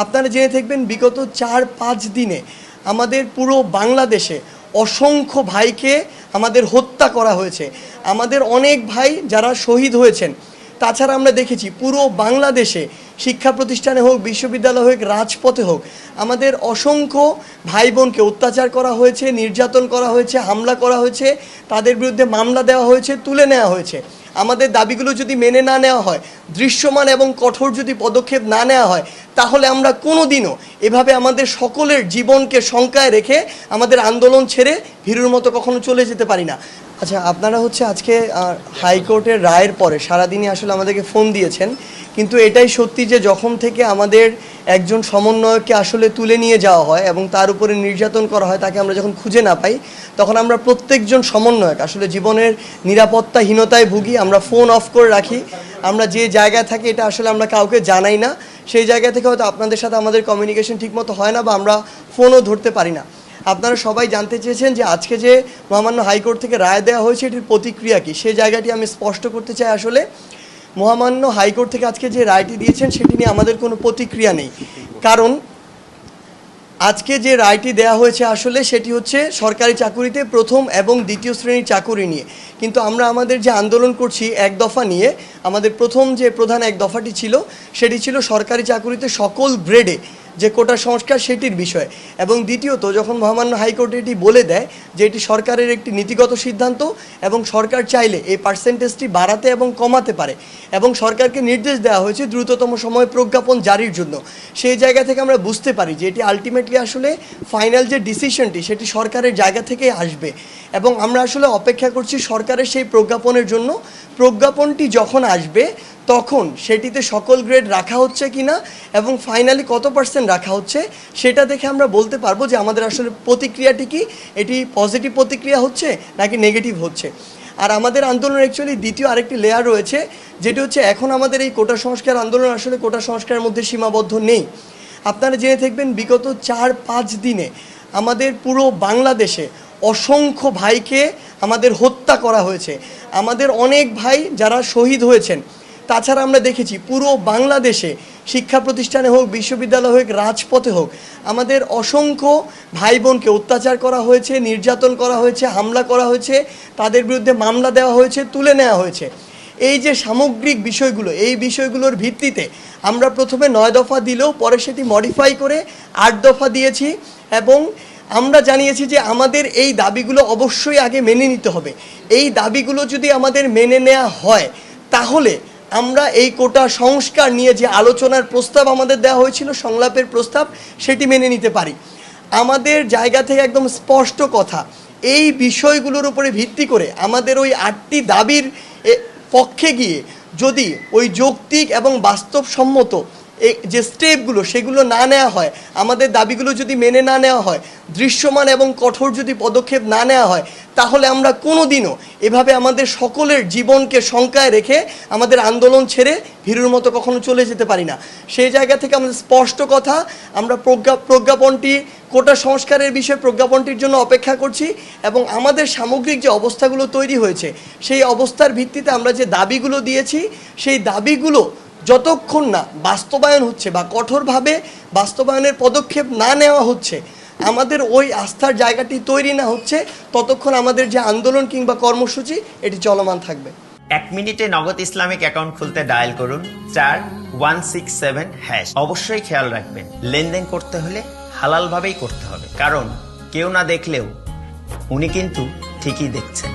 আপনারা জেনে থাকবেন বিগত 4-5 দিনে আমাদের পুরো বাংলাদেশে অসংখ্য ভাইকে আমাদের হত্যা করা হয়েছে। আমাদের অনেক ভাই যারা শহীদ হয়েছেন। তাছাড়া আমরা দেখেছি পুরো বাংলাদেশে শিক্ষা প্রতিষ্ঠানে হোক, বিশ্ববিদ্যালয় হোক, রাজপথে হোক, আমাদের অসংখ্য ভাই বোনকে অত্যাচার করা হয়েছে, নির্যাতন করা হয়েছে, হামলা করা হয়েছে, তাদের বিরুদ্ধে মামলা দেওয়া হয়েছে, তুলে নেওয়া হয়েছে। আমাদের দাবিগুলো যদি মেনে না নেওয়া হয়, দৃশ্যমান এবং কঠোর যদি পদক্ষেপ না নেওয়া হয়, তাহলে আমরা কোনো দিনও এভাবে আমাদের সকলের জীবনকে শঙ্কায় রেখে আমাদের আন্দোলন ছেড়ে ভীরুর মতো কখনো চলে যেতে পারি না। আচ্ছা, আপনারা আজকে হাইকোর্টের রায়ের পরে সারাদিনই আসলে আমাদেরকে ফোন দিয়েছেন, কিন্তু এটাই সত্যি যে যখন থেকে আমাদের একজন সমন্বয়ককে আসলে তুলে নিয়ে যাওয়া হয় এবং তার উপরে নির্যাতন করা হয়, তাকে আমরা যখন খুঁজে না পাই, তখন আমরা প্রত্যেকজন সমন্বয়ক আসলে জীবনের নিরাপত্তাহীনতায় ভুগি। আমরা ফোন অফ করে রাখি, আমরা যে জায়গায় থাকি এটা আসলে আমরা কাউকে জানাই না। সেই জায়গা থেকে হয়তো আপনাদের সাথে আমাদের কমিউনিকেশন ঠিকমতো হয় না বা আমরা ফোনও ধরতে পারি না। আপনারা সবাই জানতে চেয়েছেন যে আজকে যে মহামান্য হাইকোর্ট থেকে রায় দেওয়া হয়েছে এটির প্রতিক্রিয়া কী, সেই জায়গাটি আমি স্পষ্ট করতে চাই। আসলে মহামান্য হাইকোর্ট থেকে আজকে যে রায়টি দিয়েছেন সেটি নিয়ে আমাদের কোনো প্রতিক্রিয়া নেই, কারণ আজকে যে রায়টি দেওয়া হয়েছে আসলে সেটি সরকারি চাকুরিতে প্রথম এবং দ্বিতীয় শ্রেণীর চাকুরি নিয়ে। কিন্তু আমরা আমাদের যে আন্দোলন করছি এক দফা নিয়ে, আমাদের প্রথম যে প্রধান এক দফাটি ছিল সেটি ছিল সরকারি চাকুরিতে সকল গ্রেডে যে কোটা সংস্কার সেটির বিষয়। এবং দ্বিতীয়ত যখন মহামান্য হাইকোর্ট এটি বলে দেয় যে এটি সরকারের একটি নীতিগত সিদ্ধান্ত এবং সরকার চাইলে এই পার্সেন্টেজটি বাড়াতে এবং কমাতে পারে এবং সরকারকে নির্দেশ দেওয়া হয়েছে দ্রুততম সময়ে প্রজ্ঞাপন জারির জন্য, সেই জায়গা থেকে আমরা বুঝতে পারি যে এটি আলটিমেটলি আসলে ফাইনাল যে ডিসিশনটি সেটি সরকারের জায়গা থেকেই আসবে। এবং আমরা আসলে অপেক্ষা করছি সরকারের সেই প্রজ্ঞাপনের জন্য। প্রজ্ঞাপনটি যখন আসবে তখন সেটিতে সকল গ্রেড রাখা হচ্ছে কিনা এবং ফাইনালি কত পার্সেন্ট রাখা হচ্ছে সেটা দেখে আমরা বলতে পারবো যে আমাদের আসলে প্রতিক্রিয়াটি কি, এটি পজিটিভ প্রতিক্রিয়া হচ্ছে নাকি নেগেটিভ হচ্ছে। আর আমাদের আন্দোলনের অ্যাকচুয়ালি দ্বিতীয় আরেকটি লেয়ার রয়েছে, যেটি এখন আমাদের এই কোটা সংস্কার আন্দোলন আসলে কোটা সংস্কারের মধ্যে সীমাবদ্ধ নেই। আপনারা জেনে থাকবেন বিগত 4-5 দিনে আমাদের পুরো বাংলাদেশে অসংখ্য ভাইকে আমাদের হত্যা করা হয়েছে। আমাদের অনেক ভাই যারা শহীদ হয়েছেন। তাছাড়া আমরা দেখেছি পুরো বাংলাদেশে শিক্ষা প্রতিষ্ঠানে হোক, বিশ্ববিদ্যালয় হোক, রাজপথে হোক, আমাদের অসংখ্য ভাই বোনকে অত্যাচার করা হয়েছে, নির্যাতন করা হয়েছে, হামলা করা হয়েছে, তাদের বিরুদ্ধে মামলা দেওয়া হয়েছে, তুলে নেওয়া হয়েছে। এই যে সামগ্রিক বিষয়গুলো, এই বিষয়গুলোর ভিত্তিতে আমরা প্রথমে 9 দফা দিলেও পরে সেটি মডিফাই করে 8 দফা দিয়েছি এবং আমরা জানিয়েছি যে আমাদের এই দাবিগুলো অবশ্যই আগে মেনে নিতে হবে। এই দাবিগুলো যদি আমাদের মেনে নেওয়া হয় তাহলে আমরা এই কোটা সংস্কার নিয়ে যে আলোচনার প্রস্তাব আমাদের দেওয়া হয়েছিল, সংলাপের প্রস্তাব, সেটি মেনে নিতে পারি। আমাদের জায়গা থেকে একদম স্পষ্ট কথা, এই বিষয়গুলোর উপরে ভিত্তি করে আমাদের ওই 8টি দাবির পক্ষে গিয়ে যদি ওই যৌক্তিক এবং বাস্তবসম্মত যে স্টেপগুলো সেগুলো না নেওয়া হয়, আমাদের দাবিগুলো যদি মেনে না নেওয়া হয়, দৃশ্যমান এবং কঠোর যদি পদক্ষেপ না নেওয়া হয়, তাহলে আমরা কোনো দিনও এভাবে আমাদের সকলের জীবনকে শঙ্কায় রেখে আমাদের আন্দোলন ছেড়ে ভীরুর মতো কখনো চলে যেতে পারি না। সেই জায়গা থেকে আমাদের স্পষ্ট কথা, আমরা প্রজ্ঞাপনটি কোটা সংস্কারের বিষয়ে প্রজ্ঞাপনটির জন্য অপেক্ষা করছি এবং আমাদের সামগ্রিক যে অবস্থাগুলো তৈরি হয়েছে সেই অবস্থার ভিত্তিতে আমরা যে দাবিগুলো দিয়েছি সেই দাবিগুলো যতক্ষণ না বাস্তবায়ন হচ্ছে বা কঠোরভাবে বাস্তবায়নের পদক্ষেপ না নেওয়া হচ্ছে, আমাদের ওই আস্থার জায়গাটি তৈরি না হচ্ছে, ততক্ষণ আমাদের যে আন্দোলন কিংবা কর্মসূচি এটি চলমান থাকবে। 1 মিনিটে নগদ ইসলামিক অ্যাকাউন্ট খুলতে ডায়াল করুন *167#। অবশ্যই খেয়াল রাখবেন, লেনদেন করতে হলে হালালভাবেই করতে হবে, কারণ কেউ না দেখলেও উনি কিন্তু ঠিকই দেখছেন।